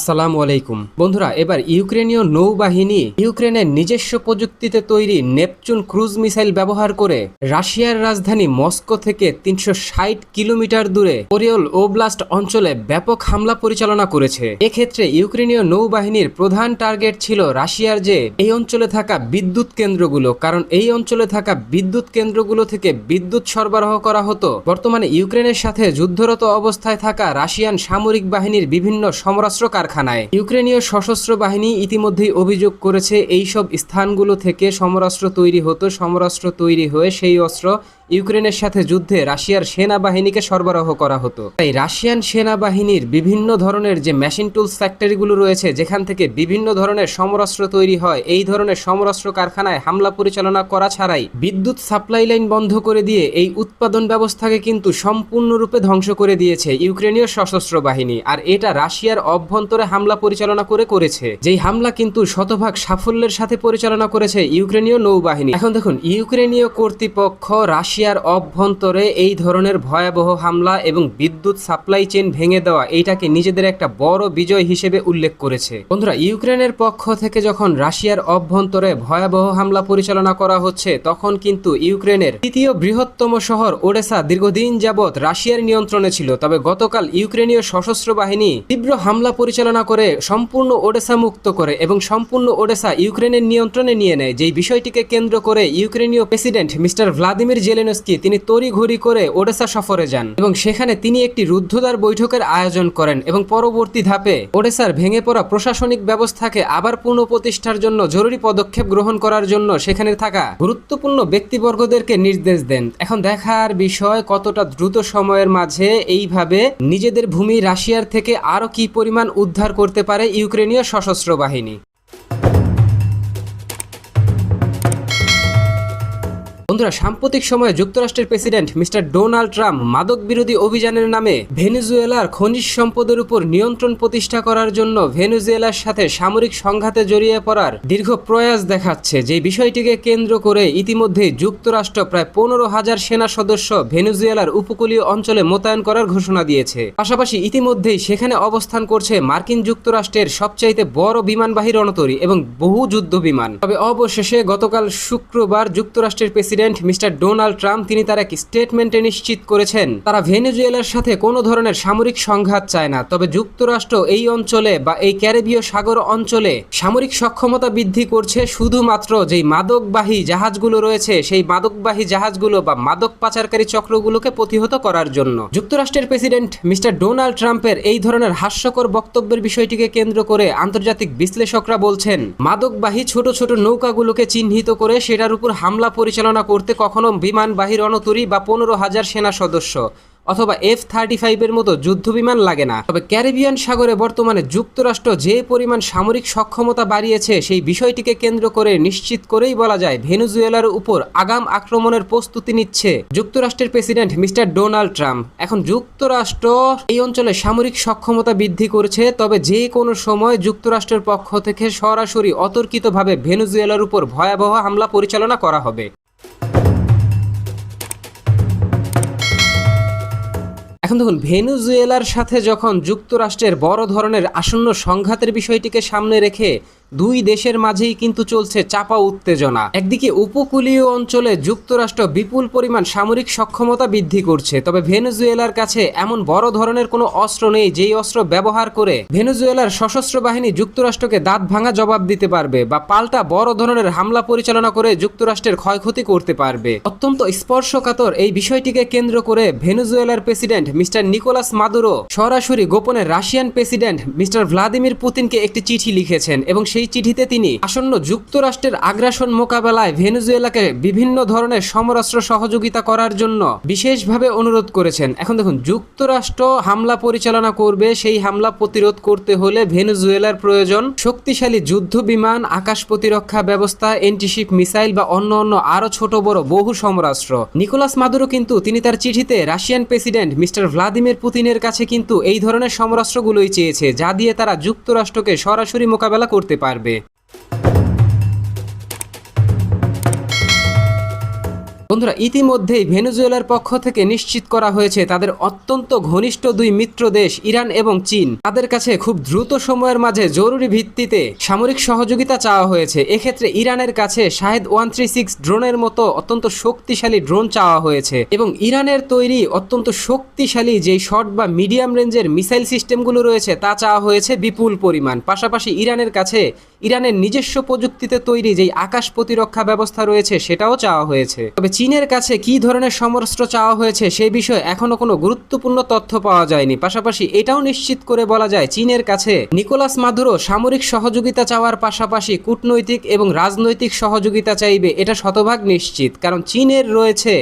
আসসালামু আলাইকুম বন্ধুরা, এবার ইউক্রেনীয় নৌবাহিনী ইউক্রেনের নিজস্ব প্রযুক্তিতে তৈরি নেপচুন ক্রুজ মিসাইল ব্যবহার করে রাশিয়ার রাজধানী মস্কো থেকে ৩৬০ কিলোমিটার দূরে ওরিওল ওব্লাস্ট অঞ্চলে ব্যাপক হামলা পরিচালনা করেছে। এক্ষেত্রে ইউক্রেনীয় নৌবাহিনীর প্রধান টার্গেট ছিল রাশিয়ার যে এই অঞ্চলে থাকা বিদ্যুৎ কেন্দ্রগুলো, কারণ এই অঞ্চলে থাকা বিদ্যুৎ কেন্দ্রগুলো থেকে বিদ্যুৎ সরবরাহ করা হতো বর্তমানে ইউক্রেনের সাথে যুদ্ধরত অবস্থায় থাকা রাশিয়ান সামরিক বাহিনীর বিভিন্ন সমরাস্ত্র কারখানায়। ইউক্রেনীয় সশস্ত্র বাহিনী ইতিমধ্যেই অভিযোগ করেছে এই সব স্থানগুলো থেকে সমরাস্ত্র তৈরি হতো, সমরাস্ত্র তৈরি হয়ে সেই অস্ত্র ইউক্রেনের সাথে যুদ্ধে রাশিয়ার সেনাবাহিনীকে সরবরাহ করা হতো। তাই রাশিয়ান সেনাবাহিনীর বিভিন্ন ধরনের যে মেশিন টুলস ফ্যাক্টরিগুলো রয়েছে, যেখান থেকে বিভিন্ন ধরনের সমরাস্ত্র তৈরি হয়, এই ধরনের সমরাস্ত্র কারখানায় হামলা পরিচালনা করা ছাড়াই বিদ্যুৎ সাপ্লাই লাইন বন্ধ করে দিয়ে এই উৎপাদন ব্যবস্থাকে কিন্তু সম্পূর্ণরূপে ধ্বংস করে দিয়েছে ইউক্রেনীয় সশস্ত্র বাহিনী। আর এটা রাশিয়ার অভ্যন্তরে হামলা পরিচালনা করেছে, যেই হামলা কিন্তু শতভাগ সাফল্যের সাথে পরিচালনা করেছে ইউক্রেনীয় নৌবাহিনী। এখন দেখুন, ইউক্রেনীয় কর্তৃপক্ষ রাশিয়ার অভ্যন্তরে এই ধরনের ভয়াবহ হামলা এবং বিদ্যুৎ সাপ্লাই চেইন ভেঙে দেওয়া এইটাকে নিজেদের একটা বড় বিজয় হিসেবে উল্লেখ করেছে। বন্ধুরা, ইউক্রেনের পক্ষ থেকে যখন রাশিয়ার অভ্যন্তরে ভয়াবহ হামলা পরিচালনা করা হচ্ছে, তখন কিন্তু ইউক্রেনের তৃতীয় বৃহত্তম শহর ওডেসা দীর্ঘদিন যাবৎ রাশিয়ার নিয়ন্ত্রণে ছিল। তবে গতকাল ইউক্রেনীয় সশস্ত্র বাহিনী তীব্র হামলা পরিচালনা করে সম্পূর্ণ ওডেসা মুক্ত করে এবং সম্পূর্ণ ওডেসা ইউক্রেনের নিয়ন্ত্রণে নিয়ে নেয়। যেই বিষয়টিকে কেন্দ্র করে ইউক্রেনীয় প্রেসিডেন্ট মিস্টার ভ্লাদিমির জেলেনস্কি তিনি তড়িঘড়ি করে ওডেসা সফরে যান এবং সেখানে তিনি একটি রুদ্ধদ্বার বৈঠকের আয়োজন করেন এবং পরবর্তী ধাপে ওডেসার ভেঙে পড়া প্রশাসনিক ব্যবস্থাকে আবার পুনঃপ্রতিষ্ঠার জন্য জরুরি পদক্ষেপ গ্রহণ করার জন্য সেখানে থাকা গুরুত্বপূর্ণ ব্যক্তিবর্গদেরকে নির্দেশ দেন। এখন দেখার বিষয় কতটা দ্রুত সময়ের মাঝে এইভাবে নিজেদের ভূমি রাশিয়ার থেকে আরো কি পরিমাণ উদ্ধার করতে পারে ইউক্রেনীয় সশস্ত্র বাহিনী। বন্ধুরা, সাম্প্রতিক সময়ে যুক্তরাষ্ট্রের প্রেসিডেন্ট মিস্টার ডোনাল্ড ট্রাম্প মাদক বিরোধী অভিযানের নামে ভেনেজুয়েলার খনিজ সম্পদের উপর নিয়ন্ত্রণ প্রতিষ্ঠা করার জন্য ভেনেজুয়েলার সাথে সামরিক সংঘাতে জড়িয়ে পড়ার দীর্ঘ প্রয়াস দেখাচ্ছে। যে বিষয়টিকে কেন্দ্র করে ইতিমধ্যে যুক্তরাষ্ট্র প্রায় 15,000 সেনা সদস্য ভেনেজুয়েলার উপকূলীয় অঞ্চলে মোতায়েন করার ঘোষণা দিয়েছে। পাশাপাশি ইতিমধ্যেই সেখানে অবস্থান করছে মার্কিন যুক্তরাষ্ট্রের সবচাইতে বড় বিমানবাহী রণতরী এবং বহু যুদ্ধ বিমান। তবে অবশেষে গতকাল শুক্রবার যুক্তরাষ্ট্রের প্রেসিডেন্ট মিস্টার ডোনাল্ড ট্রাম্প তিনি তার এক স্টেটমেন্টে নিশ্চিত করেছেন তারা ভেনেজুয়েলার সাথে কোনো ধরনের সামরিক সংঘাত চায় না। তবে যুক্তরাষ্ট্র এই অঞ্চলে বা এই ক্যারিবীয় সাগর অঞ্চলে সামরিক সক্ষমতা বৃদ্ধি করছে শুধুমাত্র যেই মাদকবাহী জাহাজগুলো রয়েছে, সেই মাদকবাহী জাহাজগুলো বা মাদক পাচারকারী চক্রগুলোকে প্রতিহত করার জন্য। যুক্তরাষ্ট্রের প্রেসিডেন্ট মিস্টার ডোনাল্ড ট্রাম্পের এই ধরনের হাস্যকর বক্তব্যের বিষয়টিকে কেন্দ্র করে আন্তর্জাতিক বিশ্লেষকরা বলছেন মাদকবাহী ছোট ছোট নৌকাগুলোকে চিহ্নিত করে সেটার উপর হামলা পরিচালনা করতে কখনো বিমানবাহী রণতরী বা 15,000 সেনা সদস্য অথবা F-35 এর মতো যুদ্ধ বিমান লাগে না। তবে ক্যারিবিয়ান সাগরে বর্তমানে যুক্তরাষ্ট্র যে পরিমাণ সামরিক সক্ষমতা বাড়িয়েছে, সেই বিষয়টিকে কেন্দ্র করে নিশ্চিত করেই বলা যায় ভেনেজুয়েলার উপর আগাম আক্রমণের প্রস্তুতি নিচ্ছে যুক্তরাষ্ট্রের প্রেসিডেন্ট মিস্টার ডোনাল্ড ট্রাম্প। এখন যুক্তরাষ্ট্র এই অঞ্চলে সামরিক সক্ষমতা বৃদ্ধি করছে, তবে যে কোনো সময় যুক্তরাষ্ট্রের পক্ষ থেকে সরাসরি অতর্কিতভাবে ভেনেজুয়েলার উপর ভয়াবহ হামলা পরিচালনা করা হবে। এখন দেখুন, ভেনেজুয়েলার সাথে যখন যুক্তরাষ্ট্রের বড় ধরনের আসন্ন সংঘাতের বিষয়টিকে সামনে রেখে দুই দেশের মাঝেই কিন্তু চলছে চাপা উত্তেজনা। একদিকে উপকূলীয় অঞ্চলে যুক্তরাষ্ট্র বিপুল পরিমাণ সামরিক সক্ষমতা বৃদ্ধি করছে, তবে ভেনেজুয়েলার কাছে এমন বড় ধরনের কোনো অস্ত্র নেই যেই অস্ত্র ব্যবহার করে ভেনেজুয়েলার সশস্ত্র বাহিনী যুক্তরাষ্ট্রকে দাঁত ভাঙা জবাব দিতে পারবে বা পাল্টা বড় ধরনের হামলা পরিচালনা করে যুক্তরাষ্ট্রের ক্ষয়ক্ষতি করতে পারবে। অত্যন্ত স্পর্শকাতর এই বিষয়টিকে কেন্দ্র করে ভেনেজুয়েলার প্রেসিডেন্ট মিস্টার নিকোলাস মাদুরো সরাসরি গোপনে রাশিয়ান প্রেসিডেন্ট মিস্টার ভ্লাদিমির পুতিনকে একটি চিঠি লিখেছেন এবং সেই চিঠিতে তিনি আসন্ন যুক্তরাষ্ট্রের আগ্রাসন মোকাবেলায় ভেনেজুয়েলাকে বিভিন্ন ধরনের সমরাস্ত্র সহযোগিতা করার জন্য বিশেষভাবে অনুরোধ করেছেন। এখন দেখুন, যুক্তরাষ্ট্র হামলা পরিচালনা করবে, সেই হামলা প্রতিরোধ করতে হলে ভেনেজুয়েলার প্রয়োজন শক্তিশালী যুদ্ধ বিমান, আকাশ প্রতিরক্ষা ব্যবস্থা, অ্যান্টিশিপ মিসাইল বা অন্য আরো ছোট বড় বহু সমরাস্ত্র। নিকোলাস মাদুরো কিন্তু তিনি তার চিঠিতে রাশিয়ান প্রেসিডেন্ট মিস্টার ভ্লাদিমির পুতিনের কাছে কিন্তু এই ধরনের সমরাস্ত্রগুলোই চেয়েছে, যা দিয়ে তারা যুক্তরাষ্ট্রকে সরাসরি মোকাবেলা করতে পারবে। বন্ধুরা, ইতিমধ্যেই ভেনেজুয়েলার পক্ষ থেকে নিশ্চিত করা হয়েছে তাদের অত্যন্ত ঘনিষ্ঠ দুই মিত্র দেশ ইরান এবং চীন, তাদের কাছে খুব দ্রুত সময়ের মাঝে জরুরি ভিত্তিতে সামরিক সহযোগিতা চাওয়া হয়েছে। এক্ষেত্রে ইরানের কাছে শাহেদ 136 ড্রোনের মতো অত্যন্ত শক্তিশালী ড্রোন চাওয়া হয়েছে এবং ইরানের তৈরি অত্যন্ত শক্তিশালী যেই শর্ট বা মিডিয়াম রেঞ্জের মিসাইল সিস্টেমগুলো রয়েছে তা চাওয়া হয়েছে বিপুল পরিমাণ। পাশাপাশি ইরানের কাছে ইরানের নিজস্ব প্রযুক্তিতে তৈরি যেই আকাশ প্রতিরক্ষা ব্যবস্থা রয়েছে সেটাও চাওয়া হয়েছে। তবে চীনের কাছে কি ধরনের সমরাস্ত্র চাওয়া হয়েছে সেই বিষয়ে এখনো কোনো গুরুত্বপূর্ণ তথ্য পাওয়া যায়নি। পাশাপাশি এটাও নিশ্চিত করে বলা যায় চীনের কাছে নিকোলাস মাদুরো সামরিক সহযোগিতা চাওয়ার পাশাপাশি কূটনৈতিক এবং রাজনৈতিক সহযোগিতা চাইবে, এটা শতভাগ নিশ্চিত। কারণ চীনের রয়েছে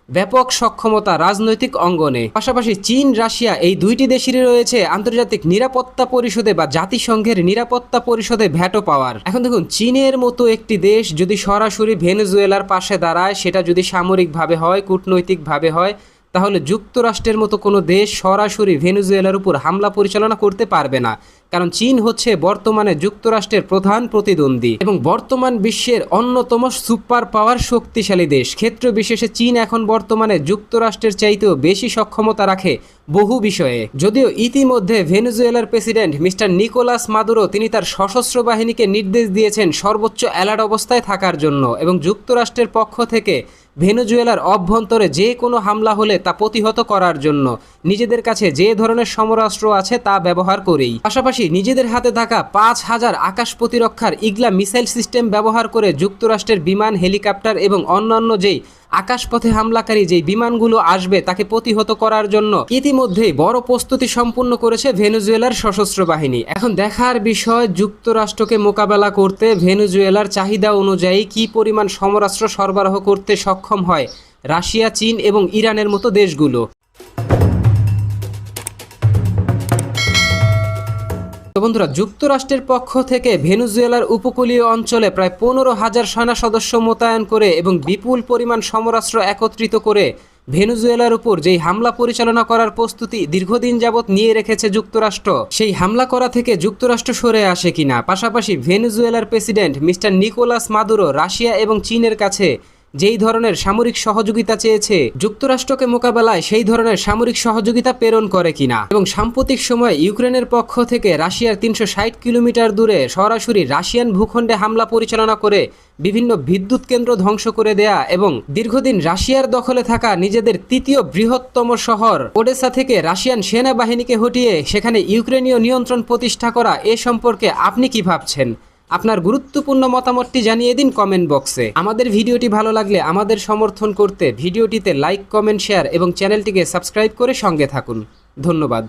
ব্যাপক সক্ষমতা রাজনৈতিক অঙ্গনে। পাশাপাশি চীন রাশিয়া এই দুইটি দেশেরই রয়েছে আন্তর্জাতিক নিরাপত্তা পরিষদে বা জাতিসংঘের নিরাপত্তা পরিষদে ভ্যাটো পাওয়ার। এখন দেখুন, চীনের মতো একটি দেশ যদি সরাসরি ভেনেজুয়েলার পাশে দাঁড়ায়, সেটা যদি সামরিকভাবে হয়, কূটনৈতিকভাবে হয়, তাহলে যুক্তরাষ্ট্রের মতো কোনো দেশ সরাসরি ভেনেজুয়েলার উপর হামলা পরিচালনা করতে পারবে না। কারণ চীন হচ্ছে বর্তমানে যুক্তরাষ্ট্রের প্রধান প্রতিদ্বন্দ্বী এবং বর্তমান বিশ্বের অন্যতম সুপার পাওয়ার শক্তিশালী দেশ। ক্ষেত্র বিশেষে চীন এখন বর্তমানে যুক্তরাষ্ট্রের চাইতেও বেশি সক্ষমতা রাখে বহু বিষয়ে। যদিও ইতিমধ্যে ভেনেজুয়েলার প্রেসিডেন্ট মিস্টার নিকোলাস মাদুরো তিনি তার সশস্ত্র বাহিনীকে নির্দেশ দিয়েছেন সর্বোচ্চ অ্যালার্ট অবস্থায় থাকার জন্য এবং যুক্তরাষ্ট্রের পক্ষ থেকে ভেনেজুয়েলার অভ্যন্তরে যে কোনো হামলা হলে তা প্রতিহত করার জন্য নিজেদের কাছে যে ধরনের সমরাস্ত্র আছে তা ব্যবহার করেই। পাশাপাশি নিজেদের হাতে থাকা 5000 আকাশ প্রতিরক্ষার ইগলা মিসাইল সিস্টেম ব্যবহার করে যুক্তরাষ্ট্রের বিমান, হেলিকপ্টার এবং অন্যান্য যেই আকাশপথে হামলাকারী যেই বিমানগুলো আসবে তাকে প্রতিহত করার জন্য ইতিমধ্যেই বড় প্রস্তুতি সম্পূর্ণ করেছে ভেনেজুয়েলার সশস্ত্র বাহিনী। এখন দেখার বিষয় যুক্তরাষ্ট্রকে মোকাবেলা করতে ভেনেজুয়েলার চাহিদা অনুযায়ী কি পরিমাণ সমরাস্ত্র সরবরাহ করতে সক্ষম হয় রাশিয়া, চীন এবং ইরানের মতো দেশগুলো। তো বন্ধুরা, যুক্তরাষ্ট্রের পক্ষ থেকে ভেনেজুয়েলার উপকূলীয় অঞ্চলে প্রায় 15,000 সেনা সদস্য মোতায়েন করে এবং বিপুল পরিমাণ সমরাস্ত্র একত্রিত করে ভেনেজুয়েলার উপর যেই হামলা পরিচালনা করার প্রস্তুতি দীর্ঘদিন যাবৎ নিয়ে রেখেছে যুক্তরাষ্ট্র, সেই হামলা করা থেকে যুক্তরাষ্ট্র সরে আসে কিনা। পাশাপাশি ভেনেজুয়েলার president mister Nicolas Maduro Russia এবং চীনের কাছে যেই ধরনের সামরিক সহযোগিতা চেয়েছে যুক্তরাষ্ট্রকে মোকাবেলায় সেই ধরনের সামরিক সহযোগিতা প্রেরণ করে কিনা। এবং সাম্প্রতিক সময়ে ইউক্রেনের পক্ষ থেকে রাশিয়ার 360 কিলোমিটার দূরে সরাসরি রাশিয়ান ভূখণ্ডে হামলা পরিচালনা করে বিভিন্ন বিদ্যুৎ কেন্দ্র ধ্বংস করে দেয়া এবং দীর্ঘদিন রাশিয়ার দখলে থাকা নিজেদের তৃতীয় বৃহত্তম শহর ওডেসা থেকে রাশিয়ান সেনাবাহিনীকে হটিয়ে সেখানে ইউক্রেনীয় নিয়ন্ত্রণ প্রতিষ্ঠা করা, এ সম্পর্কে আপনি কি ভাবছেন? আপনার গুরুত্বপূর্ণ মতামতটি জানিয়ে দিন কমেন্ট বক্সে। আমাদের ভিডিওটি ভালো লাগলে আমাদের সমর্থন করতে ভিডিওটিতে লাইক, কমেন্ট, শেয়ার এবং চ্যানেলটিকে সাবস্ক্রাইব করে সঙ্গে থাকুন। ধন্যবাদ।